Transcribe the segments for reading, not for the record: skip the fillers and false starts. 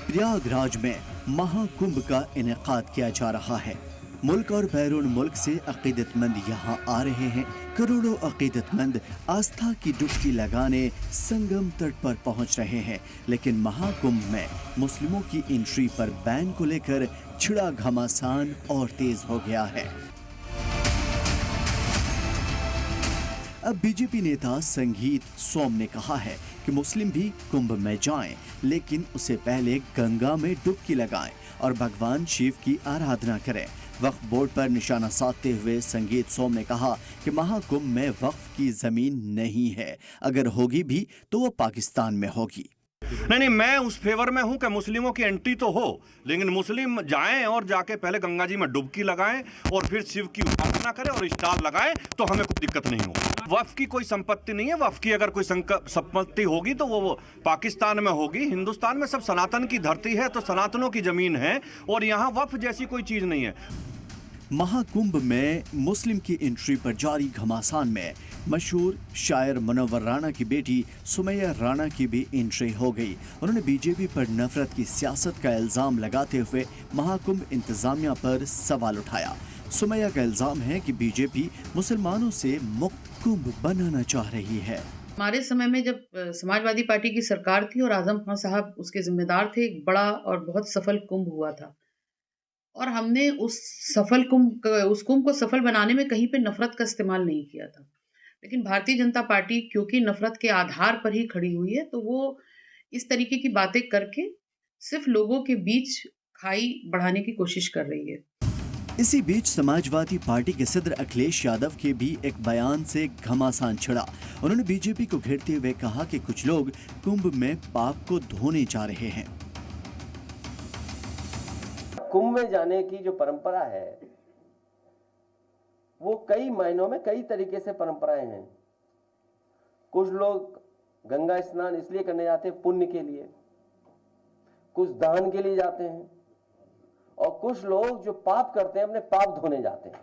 प्रयागराज में महाकुंभ का इनेकाद किया जा रहा है। मुल्क और बैरून मुल्क से अकीदतमंद यहाँ आ रहे हैं। करोड़ों अकीदतमंद आस्था की डुबकी लगाने संगम तट पर पहुँच रहे हैं। लेकिन महाकुंभ में मुस्लिमों की एंट्री पर बैन को लेकर छिड़ा घमासान और तेज हो गया है। अब बीजेपी नेता संगीत सोम ने कहा है कि मुस्लिम भी कुंभ में जाएं, लेकिन उससे पहले गंगा में डुबकी लगाएं और भगवान शिव की आराधना करें। वक्फ बोर्ड पर निशाना साधते हुए संगीत सोम ने कहा कि महाकुंभ में वक्फ की जमीन नहीं है, अगर होगी भी तो वो पाकिस्तान में होगी। नहीं, मैं उस फेवर में हूं कि मुस्लिमों की एंट्री तो हो, लेकिन मुस्लिम जाएं और जाके पहले गंगा जी में डुबकी लगाएं और फिर शिव की उपासना करें और स्टार लगाएं, तो हमें कोई दिक्कत नहीं होगी। वक्फ की कोई संपत्ति नहीं है। वक्फ की अगर कोई संपत्ति होगी तो वो पाकिस्तान में होगी। हिंदुस्तान में सब सनातन की धरती है, तो सनातनों की जमीन है और यहाँ वक्फ जैसी कोई चीज नहीं है। महाकुंभ में मुस्लिम की एंट्री पर जारी घमासान में मशहूर शायर मुनव्वर राणा की बेटी सुमैया राणा की भी एंट्री हो गई। उन्होंने बीजेपी पर नफरत की सियासत का इल्जाम लगाते हुए महाकुंभ इंतजामिया पर सवाल उठाया। सुमैया का इल्जाम है कि बीजेपी मुसलमानों से मुक्त कुंभ बनाना चाह रही है। हमारे समय में जब समाजवादी पार्टी की सरकार थी और आजम खान साहब उसके जिम्मेदार थे, एक बड़ा और बहुत सफल कुंभ हुआ था और हमने उस कुंभ को सफल बनाने में कहीं पे नफरत का इस्तेमाल नहीं किया था। लेकिन भारतीय जनता पार्टी क्योंकि नफरत के आधार पर ही खड़ी हुई है, तो वो इस तरीके की बातें करके सिर्फ लोगों के बीच खाई बढ़ाने की कोशिश कर रही है। इसी बीच समाजवादी पार्टी के सदर अखिलेश यादव के भी एक बयान से घमासान छिड़ा। उन्होंने बीजेपी को घेरते हुए कहा कि कुछ लोग कुंभ में पाप को धोने जा रहे हैं। कुंभ में जाने की जो परंपरा है वो कई मायनों में कई तरीके से परंपराएं हैं। कुछ लोग गंगा स्नान इसलिए करने जाते हैं पुण्य के लिए, कुछ दान के लिए जाते हैं और कुछ लोग जो पाप करते हैं अपने पाप धोने जाते हैं।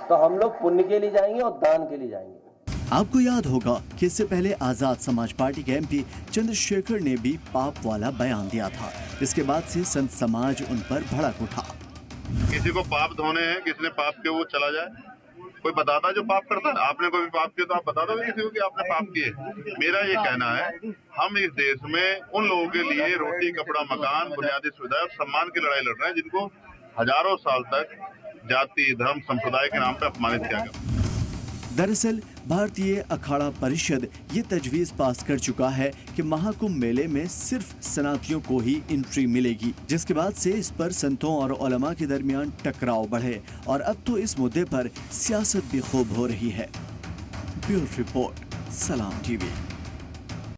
तो हम लोग पुण्य के लिए जाएंगे और दान के लिए जाएंगे। आपको याद होगा कि इससे पहले आजाद समाज पार्टी के एमपी चंद्रशेखर ने भी पाप वाला बयान दिया था। इसके बाद से संत समाज उन पर भड़क उठा। किसी को पाप धोने हैं, किसी ने पाप किया वो चला जाए। कोई बताता जो पाप करता है, आपने कोई पाप किया तो आप बता दो किसी को कि आपने पाप किए। मेरा ये कहना है, हम इस देश में उन लोगों के लिए रोटी, कपड़ा, मकान, बुनियादी सुविधा और सम्मान की लड़ाई लड़ रहे हैं जिनको हजारों साल तक जाति, धर्म, संप्रदाय के नाम पर अपमानित किया गया। दरअसल भारतीय अखाड़ा परिषद ये तजवीज पास कर चुका है कि महाकुंभ मेले में सिर्फ सनातियों को ही एंट्री मिलेगी, जिसके बाद से इस पर संतों और उलमा के दरमियान टकराव बढ़े और अब तो इस मुद्दे पर सियासत भी खूब हो रही है। ब्यूरो रिपोर्ट, सलाम टीवी।